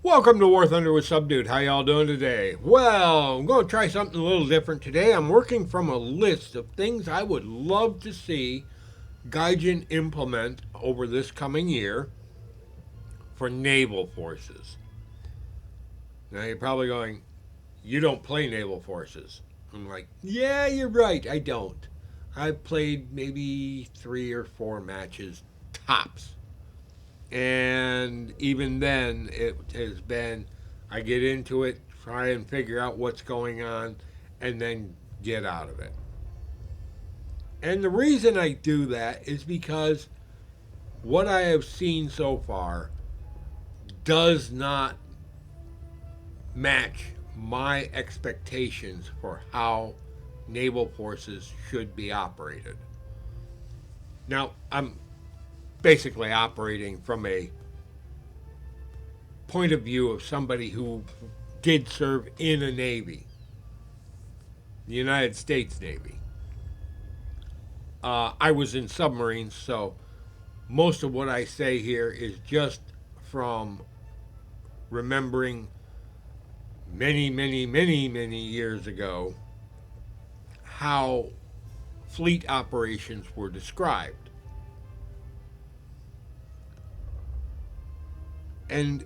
Welcome to War Thunder with Subdude. How y'all doing today? Well, I'm going to try something a little different today. I'm working from a list of things I would love to see Gaijin implement over this coming year for naval forces. Now you're probably going, you don't play naval forces. I'm like, yeah, you're right, I don't. I've played maybe 3 or 4 matches tops. And even then, it has been I get into it, try and figure out what's going on, and then get out of it. And the reason I do that is because what I have seen so far does not match my expectations for how naval forces should be operated. Now, I'm basically operating from a point of view of somebody who did serve in a Navy, the United States Navy. I was in submarines, so most of what I say here is just from remembering many years ago how fleet operations were described. And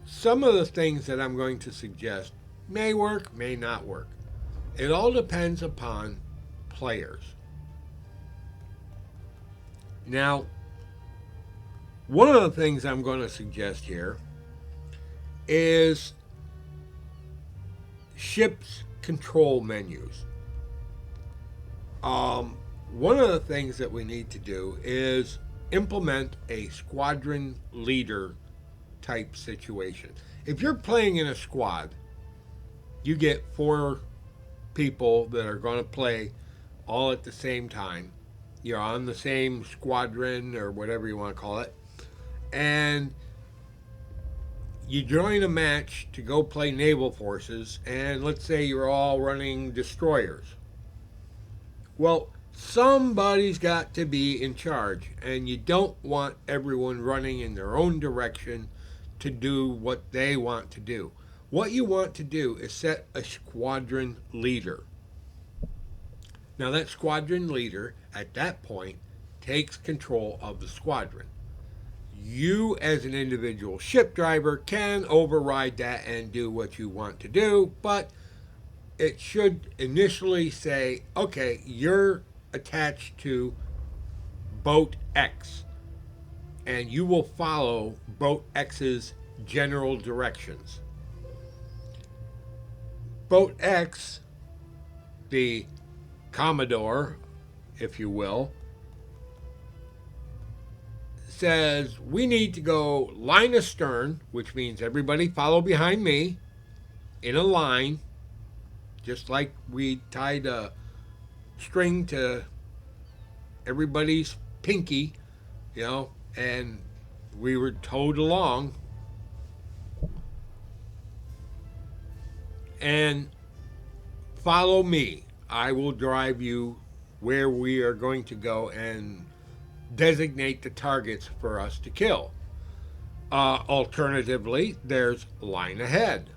some of the things that I'm going to suggest may work, may not work. It all depends upon players. Now, one of the things I'm going to suggest here is ships control menus. One of the things that we need to do is implement a squadron leader type situation. If you're playing in a squad, you get 4 people that are going to play all at the same time. You're on the same squadron or whatever you want to call it. And you join a match to go play naval forces, and let's say you're all running destroyers. Well, somebody's got to be in charge, and you don't want everyone running in their own direction to do what they want to do. What you want to do is set a squadron leader. Now, that squadron leader, at that point, takes control of the squadron. You, as an individual ship driver, can override that and do what you want to do, but it should initially say, okay, you're attached to boat X, and you will follow boat X's general directions. Boat X, the Commodore, if you will, says we need to go line astern, which means everybody follow behind me in a line, just like we tied a string to everybody's pinky, and we were towed along. And follow me. I will drive you where we are going to go and designate the targets for us to kill. Alternatively, there's line ahead,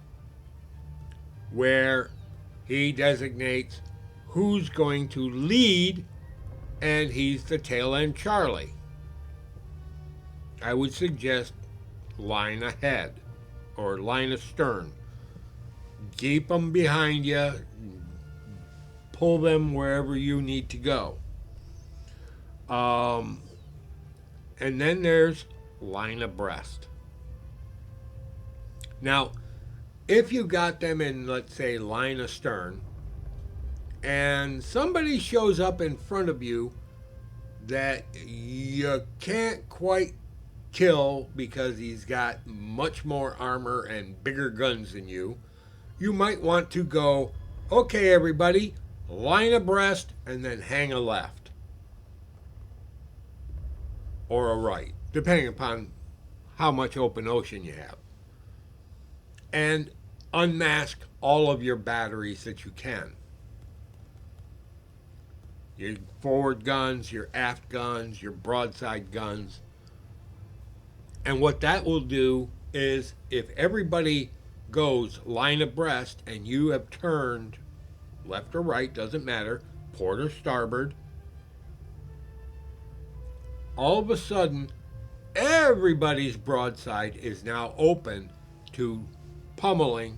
where he designates who's going to lead, and he's the tail end Charlie. I would suggest line ahead or line astern. Keep them behind you, pull them wherever you need to go. And then there's line abreast. Now, if you got them in, let's say, line astern, and somebody shows up in front of you that you can't quite kill because he's got much more armor and bigger guns than you, you might want to go, okay, everybody, line abreast and then hang a left or a right, depending upon how much open ocean you have. And unmask all of your batteries that you can. Your forward guns, your aft guns, your broadside guns. And what that will do is if everybody goes line abreast and you have turned left or right, doesn't matter, port or starboard, all of a sudden everybody's broadside is now open to pummeling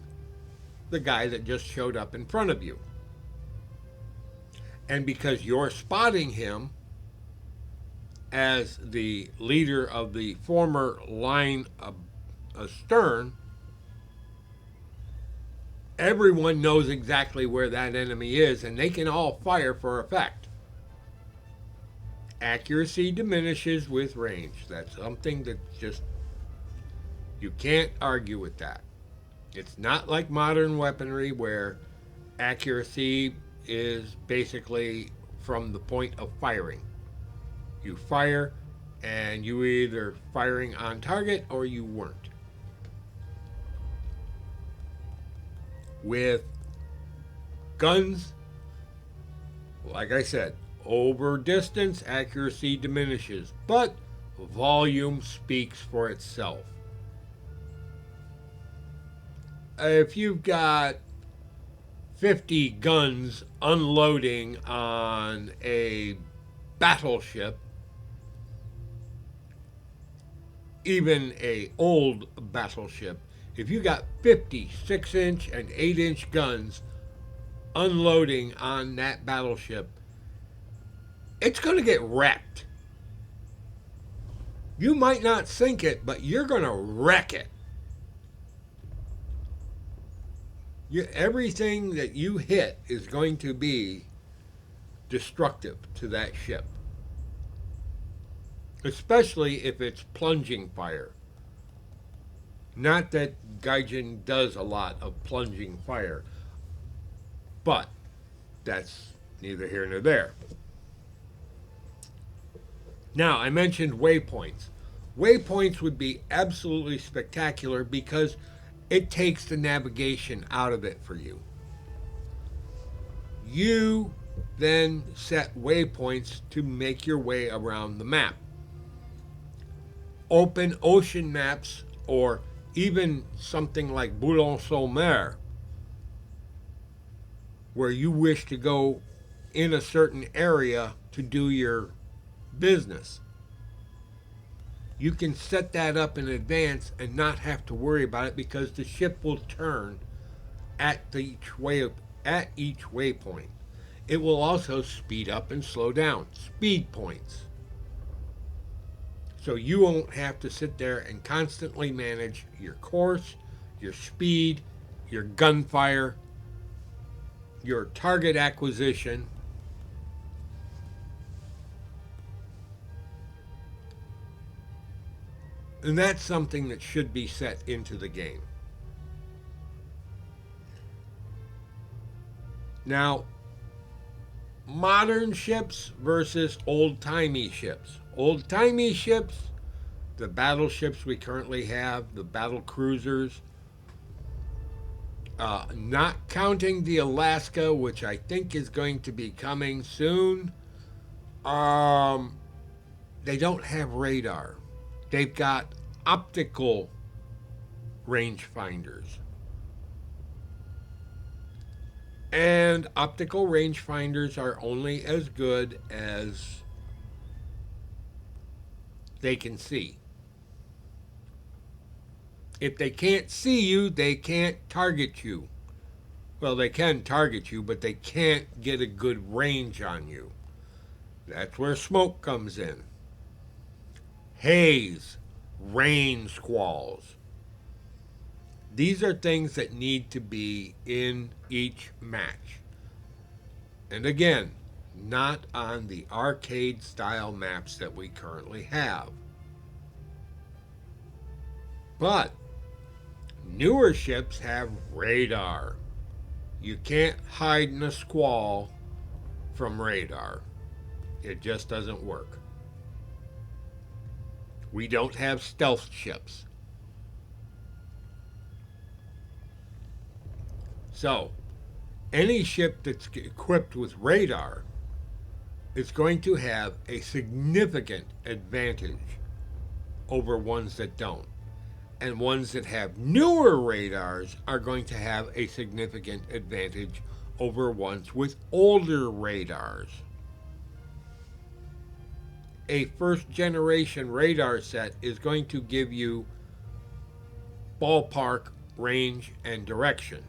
the guy that just showed up in front of you. And because you're spotting him as the leader of the former line astern, everyone knows exactly where that enemy is and they can all fire for effect. Accuracy diminishes with range. That's something that just, you can't argue with that. It's not like modern weaponry where accuracy is basically from the point of firing. You fire and you were either firing on target or you weren't. With guns, like I said, over distance, accuracy diminishes, but volume speaks for itself. If you've got 50 guns unloading on a battleship, even a old battleship, if you got 50 6-inch and 8-inch guns unloading on that battleship, it's going to get wrecked. You might not sink it, but you're going to wreck it. Everything that you hit is going to be destructive to that ship, especially if it's plunging fire. Not that Gaijin does a lot of plunging fire, but that's neither here nor there. Now, I mentioned waypoints. Waypoints would be absolutely spectacular because it takes the navigation out of it for you. You then set waypoints to make your way around the map. Open ocean maps, or even something like Boulogne-sur-Mer, where you wish to go in a certain area to do your business. You can set that up in advance and not have to worry about it because the ship will turn at each waypoint. It will also speed up and slow down. Speed points. So you won't have to sit there and constantly manage your course, your speed, your gunfire, your target acquisition. And that's something that should be set into the game. Now, modern ships versus old-timey ships. Old-timey ships, the battleships we currently have, the battle cruisers, not counting the Alaska, which I think is going to be coming soon, they don't have radar. They've got optical rangefinders. And optical rangefinders are only as good as they can see. If they can't see you, they can't target you. Well, they can target you, but they can't get a good range on you. That's where smoke comes in. Haze, rain squalls. These are things that need to be in each match. And again, not on the arcade style maps that we currently have. But newer ships have radar. You can't hide in a squall from radar. It just doesn't work. We don't have stealth ships. So, any ship that's equipped with radar is going to have a significant advantage over ones that don't. and ones that have newer radars are going to have a significant advantage over ones with older radars. A first generation radar set is going to give you ballpark range and direction.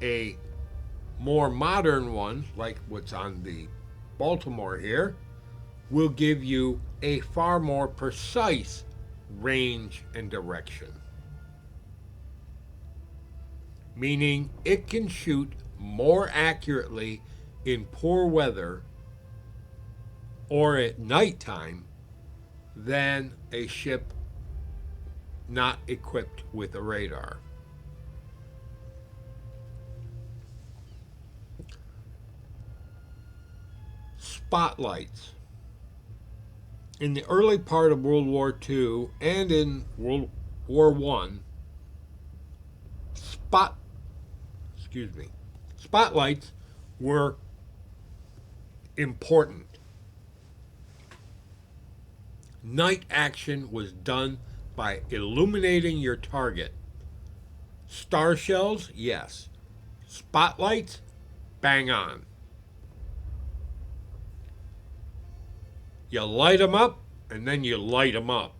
A more modern one, like what's on the Baltimore here, will give you a far more precise range and direction. Meaning it can shoot more accurately in poor weather or at nighttime than a ship not equipped with a radar. Spotlights. In the early part of World War II and in World War I, spotlights were important. Night action was done by illuminating your target. Star shells, yes. Spotlights, bang on. You light them up, and then you light them up.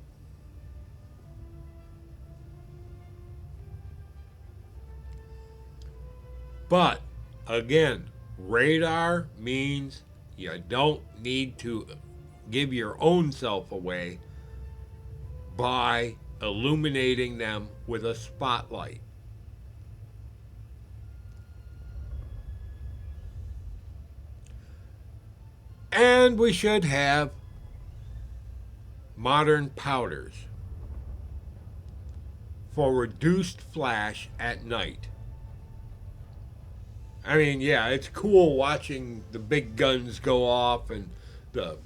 But, again, radar means you don't need to give your own self away by illuminating them with a spotlight. And we should have modern powders for reduced flash at night. I mean, yeah, it's cool watching the big guns go off and the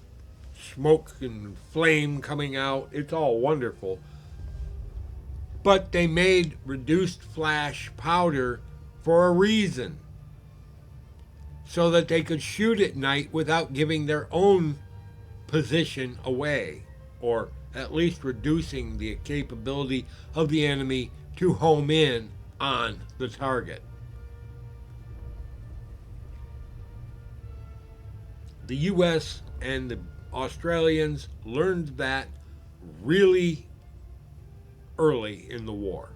smoke and flame coming out. It's all wonderful. But they made reduced flash powder for a reason, so that they could shoot at night without giving their own position away, or at least reducing the capability of the enemy to home in on the target. The US and the Australians learned that really early in the war.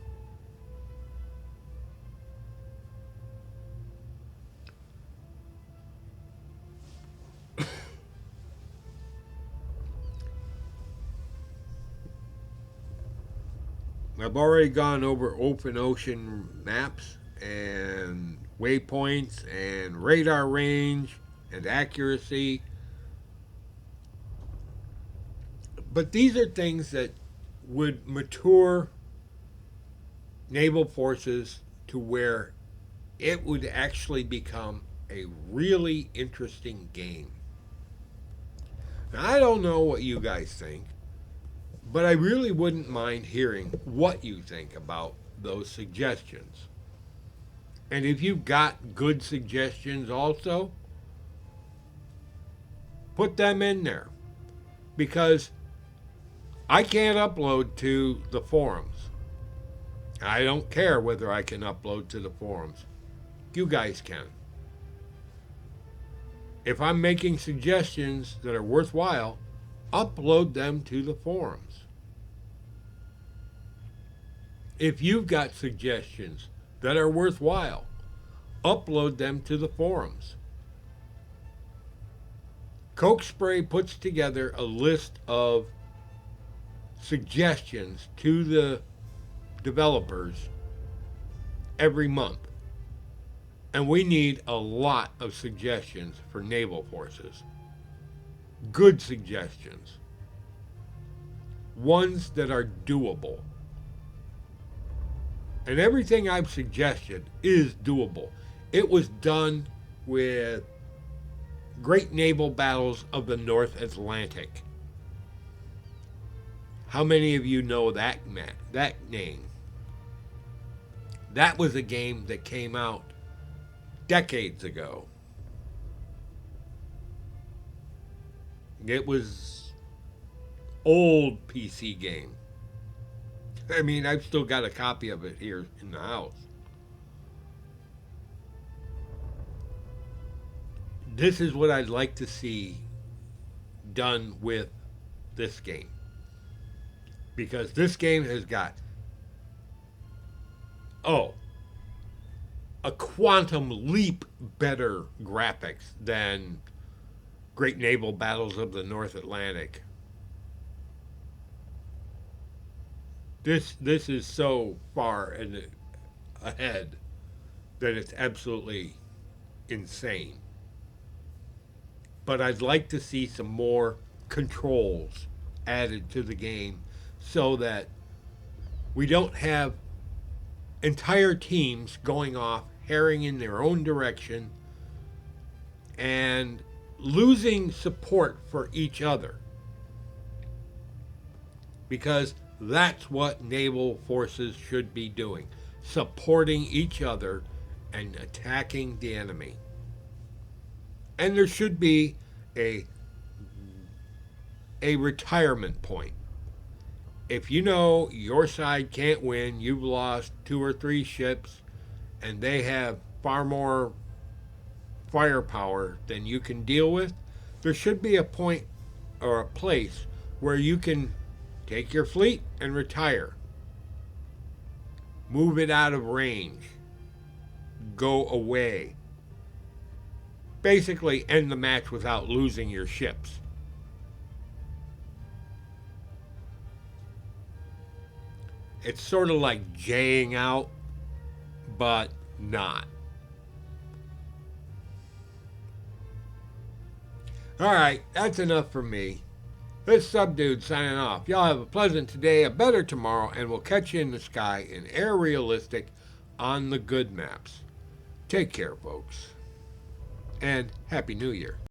I've already gone over open ocean maps and waypoints and radar range and accuracy. But these are things that would mature naval forces to where it would actually become a really interesting game. Now, I don't know what you guys think, but I really wouldn't mind hearing what you think about those suggestions. And if you've got good suggestions also, put them in there. Because I can't upload to the forums. I don't care whether I can upload to the forums. You guys can. If I'm making suggestions that are worthwhile, upload them to the forums. If you've got suggestions that are worthwhile, upload them to the forums. Coke Spray puts together a list of suggestions to the developers every month. And we need a lot of suggestions for naval forces. Good suggestions. Ones that are doable. And everything I've suggested is doable. It was done with great naval battles of the North Atlantic. How many of you know that name? That was a game that came out decades ago. It was old PC game. I mean, I've still got a copy of it here in the house. This is what I'd like to see done with this game. Because this game has got, oh, a quantum leap better graphics than Great Naval Battles of the North Atlantic. This is so far ahead that it's absolutely insane. But I'd like to see some more controls added to the game so that we don't have entire teams going off, herring in their own direction, and losing support for each other. Because that's what naval forces should be doing, supporting each other and attacking the enemy. And there should be a retirement point. If you know your side can't win, you've lost 2 or 3 ships, and they have far more firepower than you can deal with, there should be a point or a place where you can take your fleet and retire. Move it out of range. Go away. Basically end the match without losing your ships. It's sort of like jaying out, but not. Alright, that's enough for me. This Subdude signing off. Y'all have a pleasant today, a better tomorrow, and we'll catch you in the sky in Air Realistic on the good maps. Take care, folks. And Happy New Year.